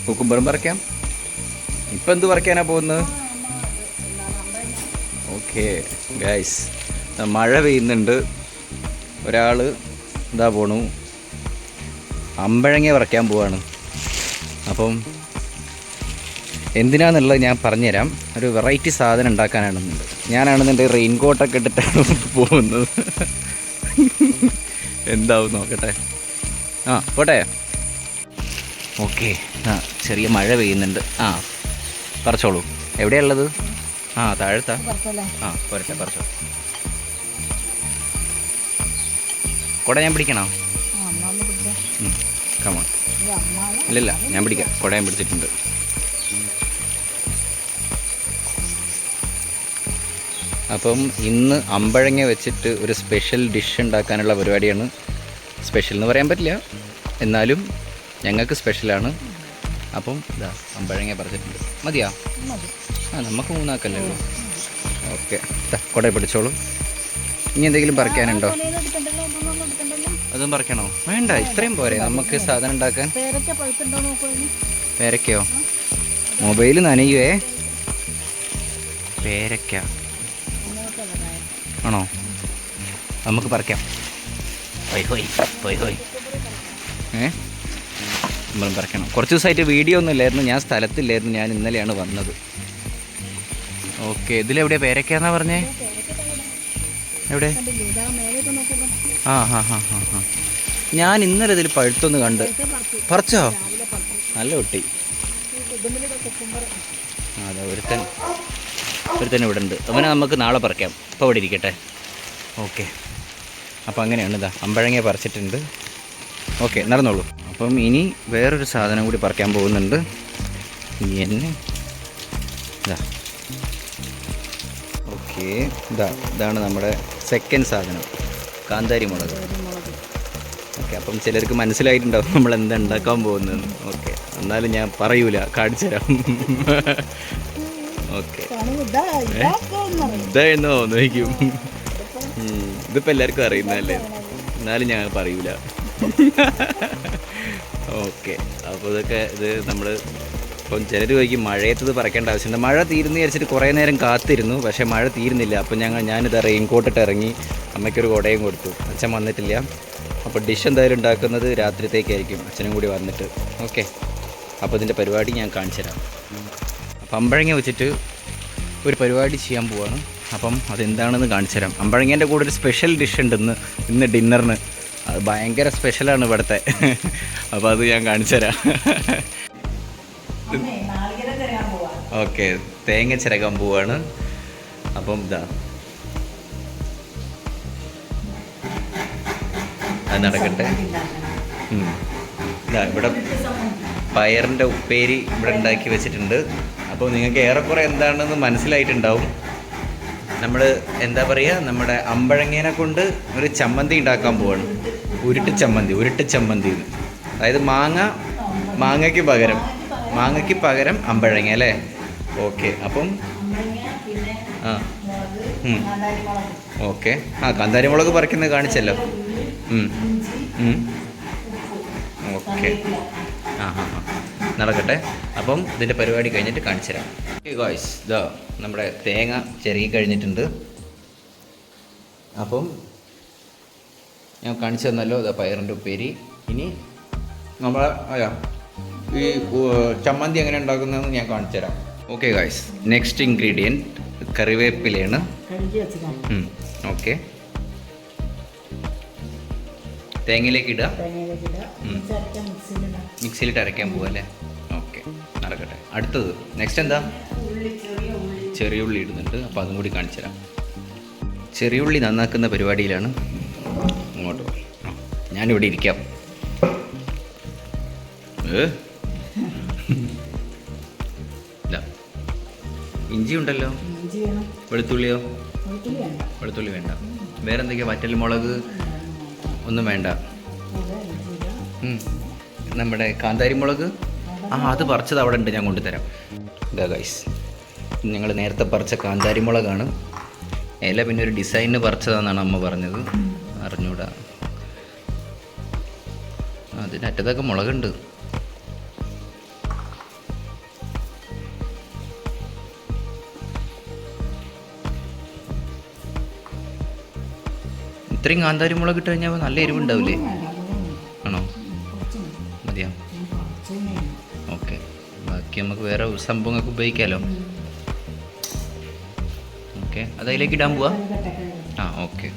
കുക്കുംബറും പറിക്കാം. ഇപ്പം എന്ത് പറിക്കാനാണ് പോകുന്നത്? ഓക്കെ ഗൈസ്, മഴ പെയ്യുന്നുണ്ട്. ഒരാൾ ഇതാ പോണു, അമ്പഴങ്ങ പറിക്കാൻ പോവാണ്. അപ്പം എന്തിനാന്നുള്ളത് ഞാൻ പറഞ്ഞുതരാം. ഒരു വെറൈറ്റി സാധനം ഉണ്ടാക്കാനാണെന്നുണ്ട്. ഞാനാണെന്നുണ്ടെങ്കിൽ റെയിൻ കോട്ടൊക്കെ ഇട്ടിട്ടാണ് പോകുന്നത്. എന്താവും നോക്കട്ടെ. പോട്ടെ. ഓക്കെ, ചെറിയ മഴ പെയ്യുന്നുണ്ട്. പറിച്ചോളൂ. എവിടെയുള്ളത്? താഴത്താ. പോരട്ടെ, പറിച്ചോ. കുട ഞാൻ പിടിക്കണോ? കമോൺ. ഇല്ല, ഞാൻ പിടിക്കാം. കുട ഞാൻ പിടിച്ചിട്ടുണ്ട്. അപ്പം ഇന്ന് അമ്പഴങ്ങ വെച്ചിട്ട് ഒരു സ്പെഷ്യൽ ഡിഷ് ഉണ്ടാക്കാനുള്ള പരിപാടിയാണ്. സ്പെഷ്യൽ എന്ന് പറയാൻ പറ്റില്ല, എന്നാലും ഞങ്ങൾക്ക് സ്പെഷ്യലാണ്. അപ്പം ഇതാ അമ്പഴങ്ങ പറിച്ചിട്ടുണ്ട്. മതിയാ? നമുക്ക് 3 ആക്കല്ലേ ഉള്ളൂ. ഓക്കെ, കുട പിടിച്ചോളൂ. ഇനി എന്തെങ്കിലും പറിക്കാനുണ്ടോ? അതും പറിക്കണോ? വേണ്ട, ഇത്രയും പോരെ നമുക്ക് സാധനം ഉണ്ടാക്കാൻ. പേരക്കയോ? മൊബൈൽ നനയുവേ. പേരക്ക ആണോ? നമുക്ക് പറിക്കാം. നമ്മളും പറിക്കണം. കുറച്ച് ദിവസമായിട്ട് വീഡിയോ ഒന്നും ഇല്ലായിരുന്നു, ഞാൻ സ്ഥലത്തില്ലായിരുന്നു. ഞാൻ ഇന്നലെയാണ് വന്നത്. ഓക്കെ, ഇതിലെവിടെയാണ് പേരക്കാന്നാ പറഞ്ഞേ? എവിടെ? ഞാൻ ഇന്നലെ ഇതിൽ പഴുത്തൊന്ന് കണ്ട്. പറിച്ചോ? നല്ല കുട്ടി. അതെ, ഒരുത്തൻ ഇവിടെ ഉണ്ട്. അവനെ നമുക്ക് നാളെ പറിക്കാം. ഇപ്പോൾ ഇവിടെ ഇരിക്കട്ടെ. ഓക്കെ, അപ്പോൾ അങ്ങനെയാണ്. ഇതാ അമ്പഴങ്ങ പറിച്ചിട്ടുണ്ട്. ഓക്കെ, നടന്നോളൂ. അപ്പം ഇനി വേറൊരു സാധനം കൂടി പറിക്കാൻ പോകുന്നുണ്ട്. ഓക്കെ, ഇതാണ് നമ്മുടെ സെക്കൻഡ് സാധനം, കാന്താരി മുളക്. ഓക്കെ, അപ്പം ചിലർക്ക് മനസ്സിലായിട്ടുണ്ടാവും നമ്മൾ എന്താ ഉണ്ടാക്കാൻ പോകുന്നതെന്ന്. ഓക്കെ, എന്നാലും ഞാൻ പറയൂല, കാണിച്ചു തരാം. ഓക്കെ, ഇതായിരുന്നോ നോക്കും. ഇതിപ്പോൾ എല്ലാവർക്കും അറിയുന്നതല്ലേ, എന്നാലും ഞാൻ പറയൂല. ഓക്കെ, അപ്പോൾ ഇത് നമ്മൾ ഇപ്പം ചിലർ ചോദിക്കും മഴയത്തത് പറക്കേണ്ട ആവശ്യമുണ്ട്. മഴ തീരുന്നു വിചാരിച്ചിട്ട് കുറേ നേരം കാത്തിരുന്നു, പക്ഷേ മഴ തീരുന്നില്ല. അപ്പം ഞാനിത് റെയിൻ കോട്ടിട്ട് ഇറങ്ങി. അമ്മയ്ക്കൊരു കുടയും കൊടുത്തു. അച്ഛൻ വന്നിട്ടില്ല. അപ്പോൾ ഡിഷ് എന്തായാലും ഉണ്ടാക്കുന്നത് രാത്രിത്തേക്കായിരിക്കും, അച്ഛനും കൂടി വന്നിട്ട്. ഓക്കെ, അപ്പോൾ ഇതിൻ്റെ പരിപാടി ഞാൻ കാണിച്ചു തരാം. അപ്പം അമ്പഴങ്ങ വെച്ചിട്ട് ഒരു പരിപാടി ചെയ്യാൻ പോവാണ്. അപ്പം അതെന്താണെന്ന് കാണിച്ചു തരാം. അമ്പഴങ്ങേൻ്റെ കൂടെ ഒരു സ്പെഷ്യൽ ഡിഷ് ഉണ്ട് ഇന്ന് ഡിന്നറിന്. അത് ഭയങ്കര സ്പെഷ്യലാണ് ഇവിടുത്തെ. അപ്പോൾ അത് ഞാൻ കാണിച്ചു തരാം. ഓക്കെ, തേങ്ങ ചിരകാൻ പോവാണ്. അപ്പം അത് നടക്കട്ടെ. ഇവിടെ പയറിൻ്റെ ഉപ്പേരി ഇവിടെ ഉണ്ടാക്കി വെച്ചിട്ടുണ്ട്. അപ്പോൾ നിങ്ങൾക്ക് ഏറെക്കുറെ എന്താണെന്ന് മനസ്സിലായിട്ടുണ്ടാവും. നമ്മൾ എന്താ പറയുക, നമ്മുടെ അമ്പഴങ്ങേനെ കൊണ്ട് ഒരു ചമ്മന്തി ഉണ്ടാക്കാൻ പോവാണ്. ഉരുട്ട് ചമ്മന്തി. അതായത് മാങ്ങയ്ക്ക് പകരം അമ്പഴങ്ങ അല്ലേ? ഓക്കെ, അപ്പം ഓക്കെ, കാന്താരി മുളക് പറിക്കുന്നത് കാണിച്ചല്ലോ. ഓക്കെ, നടക്കട്ടെ. അപ്പം ഇതിൻ്റെ പരിപാടി കഴിഞ്ഞിട്ട് കാണിച്ചു തരാം. ഗായ്സ്, നമ്മുടെ തേങ്ങ ചിരകി കഴിഞ്ഞിട്ടുണ്ട്. അപ്പം ഞാൻ കാണിച്ചു തന്നല്ലോ, പയറിൻ്റെ ഉപ്പേരി. ഇനി നമ്മൾ ഈ ചമ്മന്തി എങ്ങനെ ഉണ്ടാക്കുന്നതെന്ന് ഞാൻ കാണിച്ചു തരാം. ഓക്കെ ഗായ്സ്, നെക്സ്റ്റ് ഇൻഗ്രീഡിയൻറ്റ് കറിവേപ്പിലയാണ്. ഓക്കെ, തേങ്ങയിലേക്ക് ഇടുക. മിക്സിയിലിട്ട് അരയ്ക്കാൻ പോവുക അല്ലേ? ഓക്കെ, നടക്കട്ടെ. അടുത്തത് നെക്സ്റ്റ് എന്താ? ചെറിയ ഉള്ളി ഇടുന്നുണ്ട്. അപ്പോൾ അതും കൂടി കാണിച്ചു തരാം. ചെറിയ ഉള്ളി നന്നാക്കുന്ന പരിപാടിയിലാണ്. അങ്ങോട്ട് ഞാനിവിടെ ഇരിക്കാം. ഇഞ്ചി ഉണ്ടല്ലോ. വെളുത്തുള്ളിയോ? വെളുത്തുള്ളി വേണ്ട. വേറെ എന്തൊക്കെയാ? വറ്റൽ മുളക് ഒന്നും വേണ്ട. നമ്മുടെ കാന്താരി മുളക് അത് പറിച്ചത് അവിടെ ഉണ്ട്, ഞാൻ കൊണ്ടുതരാം. ഇതാ ഗൈസ്, ഞങ്ങൾ നേരത്തെ പറിച്ച കാന്താരി മുളകാണ്. ഇല പിന്നെ ഒരു ഡിസൈനിന് പറിച്ചതാണെന്നാണ് അമ്മ പറഞ്ഞത്. അറിഞ്ഞൂടാ, അതിനറ്റത്തൊക്കെ മുളകുണ്ട്. ഇത്രയും കാന്താരി മുളക് ഇട്ട് കഴിഞ്ഞാൽ നല്ല എരിവുണ്ടാവില്ലേ? ആണോ? മതിയോ? ഓക്കെ, ബാക്കി നമുക്ക് വേറെ സംഭവങ്ങൾക്ക് ഉപയോഗിക്കാമല്ലോ. ഓക്കെ, അത് അതിലേക്ക് ഇടാൻ പോവാ? ആ ഓക്കെ.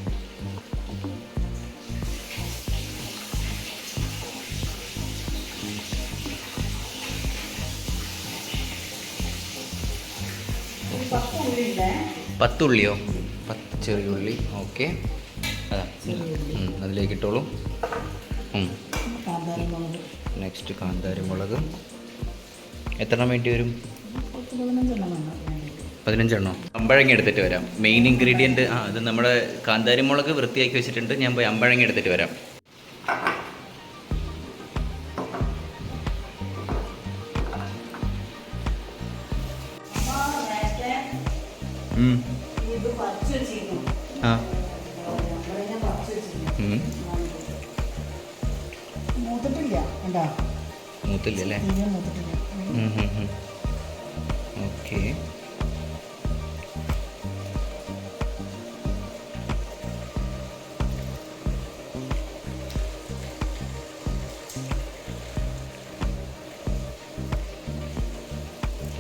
പത്തുള്ളിയോ? 10 ചെറിയ ഉള്ളി. ഓക്കെ, അതാ അതിലേക്ക് ഇട്ടോളൂ. നെക്സ്റ്റ് കാന്താരി മുളക് എത്ര വേണ്ടി വരും? 15 അമ്പഴങ്ങ എടുത്തിട്ട് വരാം. മെയിൻ ഇൻഗ്രീഡിയൻറ്റ് അത് നമ്മുടെ കാന്താരി മുളക് വൃത്തിയാക്കി വെച്ചിട്ടുണ്ട്. ഞാൻ പോയി അമ്പഴങ്ങ എടുത്തിട്ട് വരാം. മൂത്തില്ലേ? ഓക്കെ,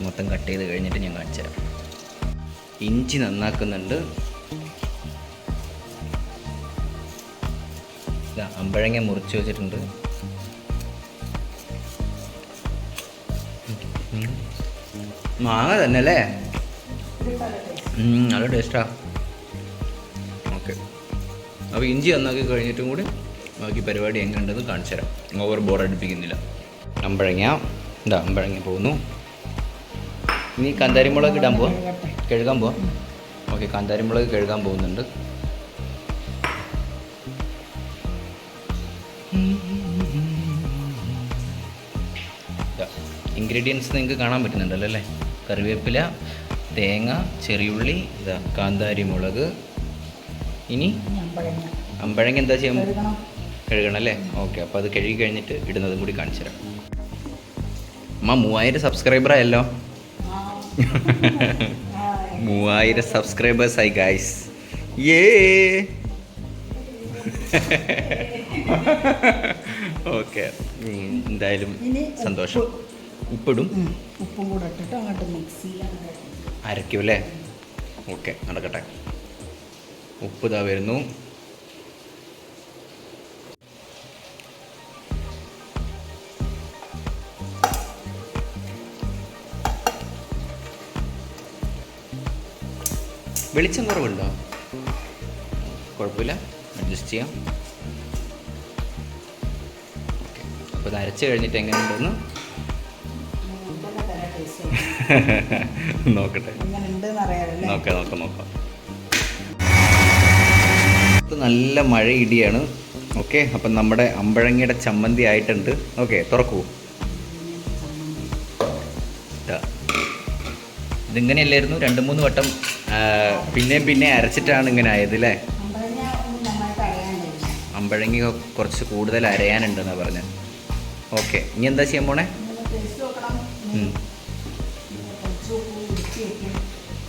മൊത്തം കട്ട് ചെയ്ത് കഴിഞ്ഞിട്ട് ഞാൻ കാണിച്ചു തരാം. ഇഞ്ചി നന്നാക്കുന്നുണ്ട്. അമ്പഴങ്ങ മുറിച്ച് വെച്ചിട്ടുണ്ട്. മാങ്ങ തന്നെ അല്ലേ? നല്ല ടേസ്റ്റാ. ഓക്കെ, അപ്പോൾ ഇഞ്ചി നന്നാക്കി കഴിഞ്ഞിട്ടും കൂടി ബാക്കി പരിപാടി എങ്ങനെയുണ്ടെന്ന് കാണിച്ചു തരാം. ഓവർ ബോർ അടുപ്പിക്കുന്നില്ല. അമ്പഴങ്ങ പോകുന്നു. ഇനി കാന്താരി മുളക് ഇടാൻ പോവാ? കഴുകാൻ പോവാ? ഓക്കെ, കാന്താരി മുളക് കഴുകാൻ പോകുന്നുണ്ട്. ഇൻഗ്രീഡിയൻസ് നിങ്ങൾക്ക് കാണാൻ പറ്റുന്നുണ്ടല്ലോ അല്ലേ? കറിവേപ്പില, തേങ്ങ, ചെറിയുള്ളി, കാന്താരി മുളക്. ഇനി അമ്പഴങ്ങ എന്താ ചെയ്യാൻ? കഴുകണം അല്ലേ? ഓക്കെ, അപ്പോൾ അത് കഴുകി കഴിഞ്ഞിട്ട് ഇടുന്നതും കൂടി കാണിച്ചു തരാം. അമ്മ 3000 സബ്സ്ക്രൈബറായല്ലോ. 3000 സബ്സ്ക്രൈബേഴ്സായി ഗായ്സ്. ഓക്കെ, എന്തായാലും സന്തോഷം. ഉപ്പിടും. ഉപ്പും കൂടെ ഇട്ടിട്ട് അങ്ങോട്ട് മിക്സ് അരയ്ക്കും അല്ലേ? ഓക്കെ, നടക്കട്ടെ. ഉപ്പ് ഇതാ വരുന്നു. വെളിച്ചം കുറവുണ്ടോ? കുഴപ്പമില്ല, അഡ്ജസ്റ്റ് ചെയ്യാം. ഓക്കെ, അപ്പോൾ ഇത് അരച്ച് കഴിഞ്ഞിട്ട് എങ്ങനെയുണ്ടെന്ന് നോക്കട്ടെ. നോക്കാം. നല്ല മഴ ഇടിയാണ്. ഓക്കെ, അപ്പം നമ്മുടെ അമ്പഴങ്ങയുടെ ചമ്മന്തി ആയിട്ടുണ്ട്. ഓക്കെ, തുറക്കൂ. ഇതിങ്ങനെയല്ലായിരുന്നു, 2-3 വട്ടം പിന്നെ അരച്ചിട്ടാണ് ഇങ്ങനെ ആയത് അല്ലേ? അമ്പഴങ്ങ കുറച്ച് കൂടുതൽ അരയാനുണ്ടെന്നാണ് പറഞ്ഞത്. ഓക്കെ, ഇനി എന്താ ചെയ്യാൻ പോണേ?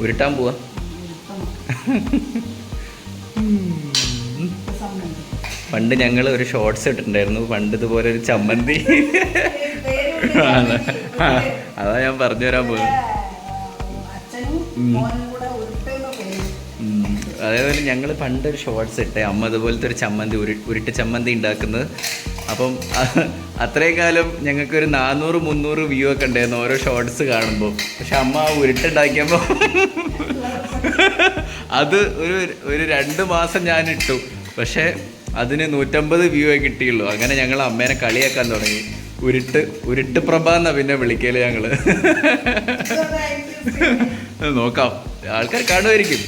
ഉരുട്ടാൻ പോവാ? പണ്ട് ഞങ്ങൾ ഒരു ഷോർട്സ് ഇട്ടിട്ടുണ്ടായിരുന്നു. പണ്ട് ഇതുപോലെ ഒരു ചമ്മന്തി. അതാ ഞാൻ പറഞ്ഞു തരാൻ പോകുന്നത്. അതേപോലെ ഞങ്ങൾ പണ്ടൊരു ഷോർട്സ് ഇട്ടേ, അമ്മ അതുപോലത്തെ ഒരു ചമ്മന്തി ഉരുട്ട് ചമ്മന്തി ഉണ്ടാക്കുന്നത്. അപ്പം അത്രയും കാലം ഞങ്ങൾക്കൊരു 400-300 വ്യൂ ഒക്കെ ഉണ്ടായിരുന്നു ഓരോ ഷോർട്സ് കാണുമ്പോൾ. പക്ഷെ അമ്മ ആ ഉരുട്ടുണ്ടാക്കിയപ്പോൾ അത് ഒരു 2 മാസം ഞാൻ ഇട്ടു. പക്ഷേ അതിന് 150 വ്യൂ കിട്ടിയുള്ളൂ. അങ്ങനെ ഞങ്ങൾ അമ്മേനെ കളിയാക്കാൻ തുടങ്ങി. ഉരുട്ട് പ്രഭ എന്നാ പിന്നെ വിളിക്കല് ഞങ്ങള്. നോക്കാം, ആൾക്കാർ കാണുമായിരിക്കും.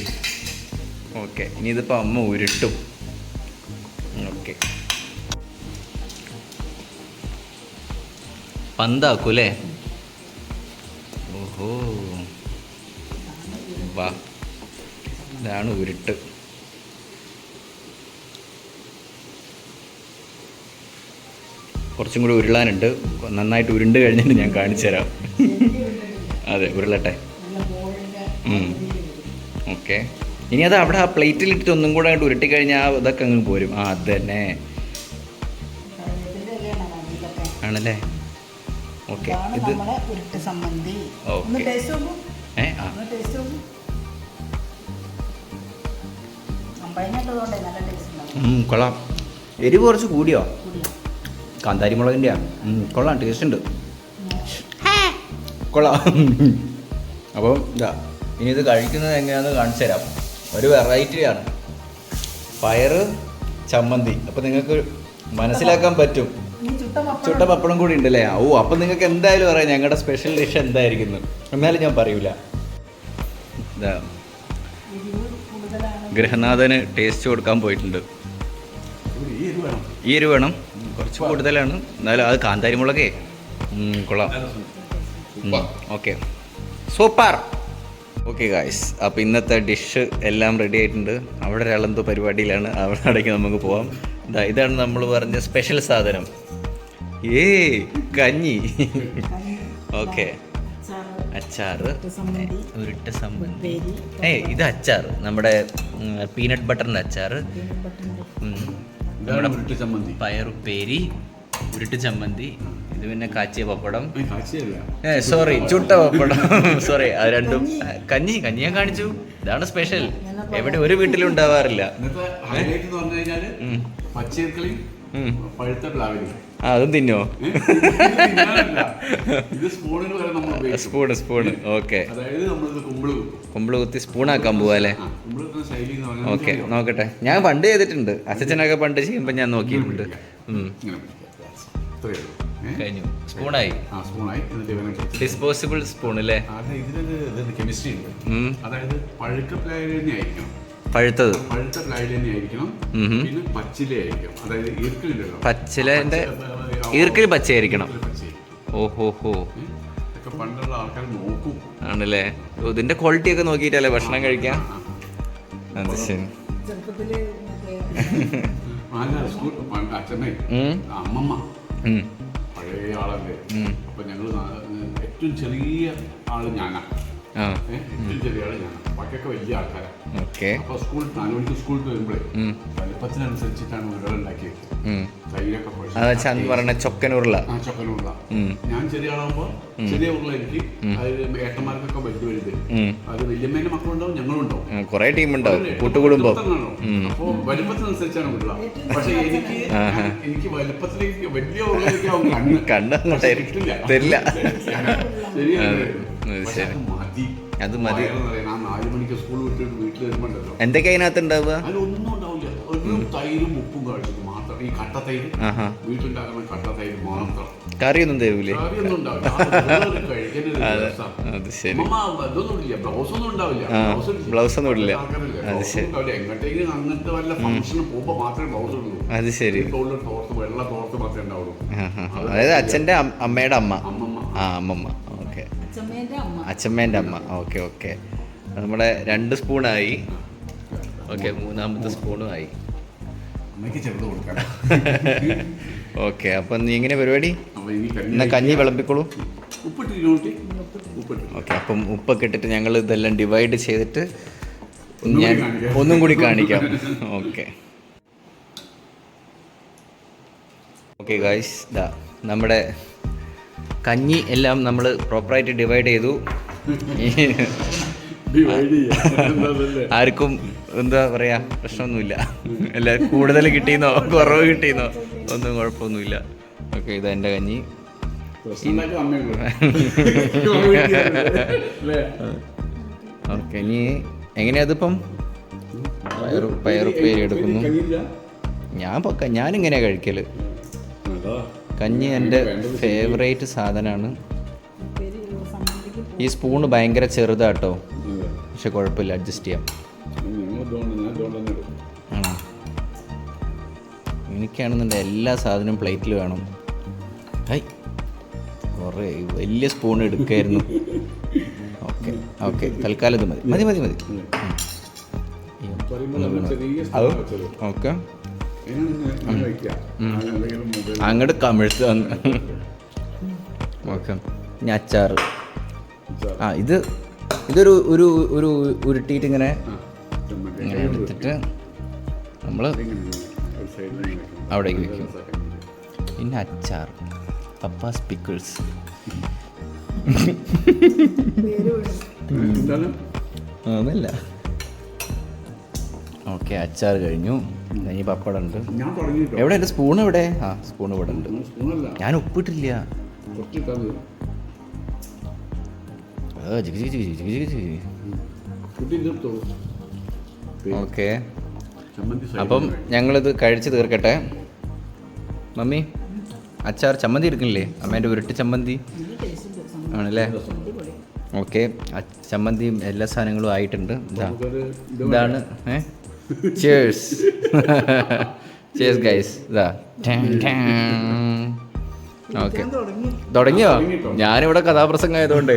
ഓക്കെ, ഇനി ഇതിപ്പോൾ അമ്മ ഉരുട്ടും. ഓക്കെ, പന്താക്കൂ അല്ലേ? ഓഹോ, വാ, ഇതാണ് ഉരുട്ട്. കുറച്ചും കൂടി ഉരുളാനുണ്ട്. നന്നായിട്ട് ഉരുണ്ട് കഴിഞ്ഞിട്ട് ഞാൻ കാണിച്ചു തരാം. അതെ, ഉരുളട്ടെ. ഓക്കെ, ഇനി അത് അവിടെ ആ പ്ലേറ്റിലിട്ട് ഒന്നും കൂടെ അങ്ങോട്ട് ഉരുട്ടിക്കഴിഞ്ഞാൽ ഇതൊക്കെ അങ്ങ് പോരും. ആ അത് തന്നെ ആണല്ലേ. ഓക്കെ ഇത് കൊള്ളാം. എരിവ് കുറച്ച് കൂടിയോ? കാന്താരി മുളകിൻ്റെയാ. കൊള്ളാം, ടേസ്റ്റ് ഉണ്ട്, കൊള്ളാം. അപ്പോൾ ഇതാ ഇനി ഇത് കഴിക്കുന്നത് എങ്ങനെയാണെന്ന് കാണിച്ചു തരാം. ഒരു വെറൈറ്റിയാണ് പയറ് ചമ്മന്തി. അപ്പോൾ നിങ്ങൾക്ക് മനസ്സിലാക്കാൻ പറ്റും. ചുട്ട പപ്പടം കൂടി ഉണ്ടല്ലേ. ഓ അപ്പം നിങ്ങൾക്ക് എന്തായാലും അറിയാം ഞങ്ങളുടെ സ്പെഷ്യൽ ഡിഷ് എന്തായിരിക്കുന്നു. എന്നാലും ഞാൻ പറയൂല. ഇതാ ഗൃഹനാഥന് ടേസ്റ്റ് കൊടുക്കാൻ പോയിട്ടുണ്ട്. ഈ എരിവ് വേണം, കുറച്ച് കൂടുതലാണ്. എന്നാലും അത് കാന്താരി മുളകേ കൊള്ളാം. Okay super. ഓക്കെ ഗായ്സ്, അപ്പോൾ ഇന്നത്തെ ഡിഷ് എല്ലാം റെഡി ആയിട്ടുണ്ട്. അവിടെ ഒരാളെന്തോ പരിപാടിയിലാണ്, അവിടെ അടയ്ക്ക് നമുക്ക് പോവാം. ഇതാണ് നമ്മൾ പറഞ്ഞ സ്പെഷ്യൽ സാധനം. കഞ്ഞി. ഓക്കെ അച്ചാറ്, ഉരുട്ട സമ്മന്തി. ഇത് അച്ചാറ്, നമ്മുടെ പീനട്ട് ബട്ടറിൻ്റെ അച്ചാറ്, നമ്മുടെ പയറുപ്പേരി, ഉരുട്ട് ചമ്മന്തി. ഇത് പിന്നെ കാച്ചിയ പപ്പടം. സോറി, ചുട്ട പപ്പടം. സോറി, അത് രണ്ടും. കഞ്ഞി ഞാൻ കാണിച്ചു. ഇതാണ് സ്പെഷ്യൽ. എവിടെ ഒരു വീട്ടിലും ഉണ്ടാവാറില്ല. അതും തിന്നോ? സ്പൂണ്. ഓക്കെ, കുമ്പിള് കുത്തി സ്പൂണാക്കാൻ പോവാ അല്ലേ? ഓക്കെ, നോക്കട്ടെ. ഞാൻ പണ്ട് ചെയ്തിട്ടുണ്ട്. അച്ഛനൊക്കെ പണ്ട് ചെയ്യുമ്പോൾ ഞാൻ നോക്കിയിട്ടുണ്ട്. കഴിഞ്ഞു. സ്പൂണായി. ഡിസ്പോസിബിൾ സ്പൂൺ അല്ലേ? പഴുത്തത് പച്ചിലന്റെ ഈർക്കിൽ പച്ചയായിരിക്കണം. ഓഹോ ആണല്ലേ. ഇതിന്റെ ക്വാളിറ്റി ഒക്കെ നോക്കിയിട്ടല്ലേ ഭക്ഷണം കഴിക്കാം. അത് ശരി. അമ്മമ്മ പഴയ ആളല്ലേ. അപ്പൊ ഞങ്ങള് ഏറ്റവും ചെറിയ ആള് ഞാനാ. ഏറ്റവും ചെറിയ ആള് ഞാനാ. ബാക്കിയൊക്കെ വലിയ ആൾക്കാരാണ്. അപ്പൊ 4 മണിക്ക് സ്കൂളിൽ വരുമ്പോഴേ വലിപ്പത്തിനനുസരിച്ചിട്ടാണ് ഉരുള ഉണ്ടാക്കിയത്. തൈരൊക്കെ പറഞ്ഞ ചൊക്കനുരുള. ഞാൻ ചെറിയ ആളാകുമ്പോ ചെറിയ ഉരുള എനിക്ക്. അത് ഏട്ടന്മാർക്കൊക്കെ വലുത്. അത് വല്യമ്മേന്റെ മക്കളുണ്ടാവും, ഞങ്ങളുണ്ടാവും. കുറെ ടീം ഉണ്ടാവും, കൂട്ടുകുടുംബം. അപ്പൊ വലിപ്പത്തിനനുസരിച്ചാണ് ഉരുള. പക്ഷെ എനിക്ക് വലിപ്പത്തിലേക്ക് വലിയ ഉരുളയിലേക്കാവും തരില്ല. അത് മതി. 4 മണിക്ക് സ്കൂൾ വിട്ടിട്ട് വീട്ടിൽ വരുമ്പോണ്ടല്ലോ എന്തൊക്കെ അതിനകത്ത് ഉണ്ടാവുക? അതിലൊന്നും ഉണ്ടാവില്ല. ഒരു തൈരും ഉപ്പും കഴിച്ചിട്ട് മാത്രം. ഈ കട്ടത്തൈര്, വീട്ടിലുണ്ടാക്കുന്ന കട്ടത്തൈര് മാത്രം. കറിയൊന്നും തരൂലേ? കറിയൊന്നും ഉണ്ടാവില്ല. ബ്ലൗസ് ഒന്നും ഇല്ല. എങ്ങോട്ടെങ്കിലും അങ്ങനത്തെ വല്ല ഫംഗ്ഷന് പോകുമ്പോ മാത്രമേ ബ്ലൗസ് ഉള്ളൂ. അത് ശരി. വെള്ള തോർത്ത് മാത്രമേ ഉണ്ടാവുള്ളൂ. അതായത് അച്ഛന്റെ അമ്മയുടെ അമ്മ. അമ്മമ്മ. ഓക്കെ, അച്ഛമ്മേന്റെ അമ്മ. ഓക്കെ. നമ്മുടെ 2 സ്പൂണായി. ഓക്കെ, 3ാമത്തെ സ്പൂണും ആയി. ഓക്കെ, അപ്പൊ നീ എങ്ങനെ പരിപാടി? എന്നാ കഞ്ഞി വിളമ്പിക്കോളൂ. ഓക്കെ, അപ്പം ഉപ്പൊക്കെ ഇട്ടിട്ട് ഞങ്ങൾ ഇതെല്ലാം ഡിവൈഡ് ചെയ്തിട്ട് ഞാൻ ഒന്നും കൂടി കാണിക്കാം. ഓക്കെ ഗായ്സ്, ഇതാ നമ്മുടെ കഞ്ഞി എല്ലാം നമ്മൾ പ്രോപ്പറായിട്ട് ഡിവൈഡ് ചെയ്തു. ആർക്കും എന്താ പറയാ പ്രശ്നമൊന്നുമില്ല. അല്ല കൂടുതൽ കിട്ടിയെന്നോ കുറവ് കിട്ടിയെന്നോ ഒന്നും കുഴപ്പമൊന്നുമില്ല. ഓക്കെ, ഇതാ എൻ്റെ കഞ്ഞി. ഓക്കെ, ഇനി എങ്ങനെയാ അതിപ്പം? പയറുപ്പേരി എടുക്കുന്നു. ഞാനിങ്ങനെയാ കഴിക്കല്. കഞ്ഞി എൻ്റെ ഫേവറേറ്റ് സാധനമാണ്. ഈ സ്പൂണ് ഭയങ്കര ചെറുതാട്ടോ, പക്ഷെ കുഴപ്പമില്ല, അഡ്ജസ്റ്റ് ചെയ്യാം. ആണോ? എനിക്കാണെന്നുണ്ടെങ്കിൽ എല്ലാ സാധനവും പ്ലേറ്റിൽ വേണം. കുറേ വലിയ സ്പൂൺ എടുക്കായിരുന്നു. ഓക്കെ, തൽക്കാലം ഇത് മതി. ഓക്കെ, അങ്ങോട്ട് കമിഴ്ത്ത് വന്ന്. ഓക്കെ, ഇനി അച്ചാറ്. ഇതൊരു ഉരുട്ടിയിട്ട് ഇങ്ങനെ ഇങ്ങനെ എടുത്തിട്ട് നമ്മൾ ഒരു സൈഡിൽ അവിടേക്ക് വെക്കും. പിന്നെ അച്ചാർ, പപ്പാസ് പിക്കിൾസ്. ഒന്നുമില്ല. ഓക്കെ, അച്ചാർ കഴിഞ്ഞു. ഇനി പപ്പടം ഉണ്ട്. ഞാൻ തുടങ്ങിയിട്ടോ. എവിടെ എൻ്റെ സ്പൂൺ എവിടെ? ആ, സ്പൂൺ ഇവിടെ ഉണ്ട്. സ്പൂണല്ല, ഞാൻ ഉപ്പിട്ടില്ല. കുറച്ചിട്ടത് കുട്ടി തീർത്തോ. ഓക്കെ, ചമ്മന്തി അപ്പം ഞങ്ങളിത് കഴിച്ച് തീർക്കട്ടെ. മമ്മി, അച്ചാർ ചമ്മന്തി എടുക്കണില്ലേ? അമ്മേൻ്റെ ഉരുട്ട് ചമ്മന്തി ആണല്ലേ? ഓക്കെ, ചമ്മന്തിയും എല്ലാ സാധനങ്ങളും ആയിട്ടുണ്ട്. ഇതാണ് ചേഴ്സ്. Chairs guys. ഇതാ ഓക്കെ, തുടങ്ങിയോ? ഞാനിവിടെ കഥാപ്രസംഗം ആയതുകൊണ്ട്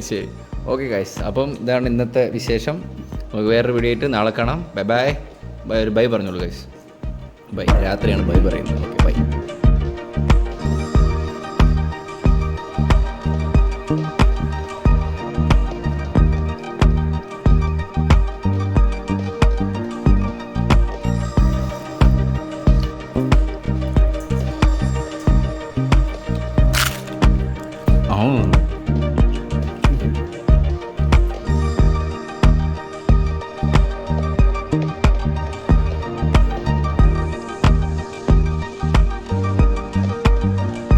ശരി. ഓക്കെ ഗൈസ്, അപ്പം ഇതാണ് ഇന്നത്തെ വിശേഷം. നമുക്ക് വേറൊരു വീഡിയോ ആയിട്ട് നാളെ കാണാം. Bye bye. ബൈ പറഞ്ഞോളൂ ഗൈസ്. ബൈ. രാത്രിയാണ് ബൈ പറയുന്നത്. ഓക്കെ.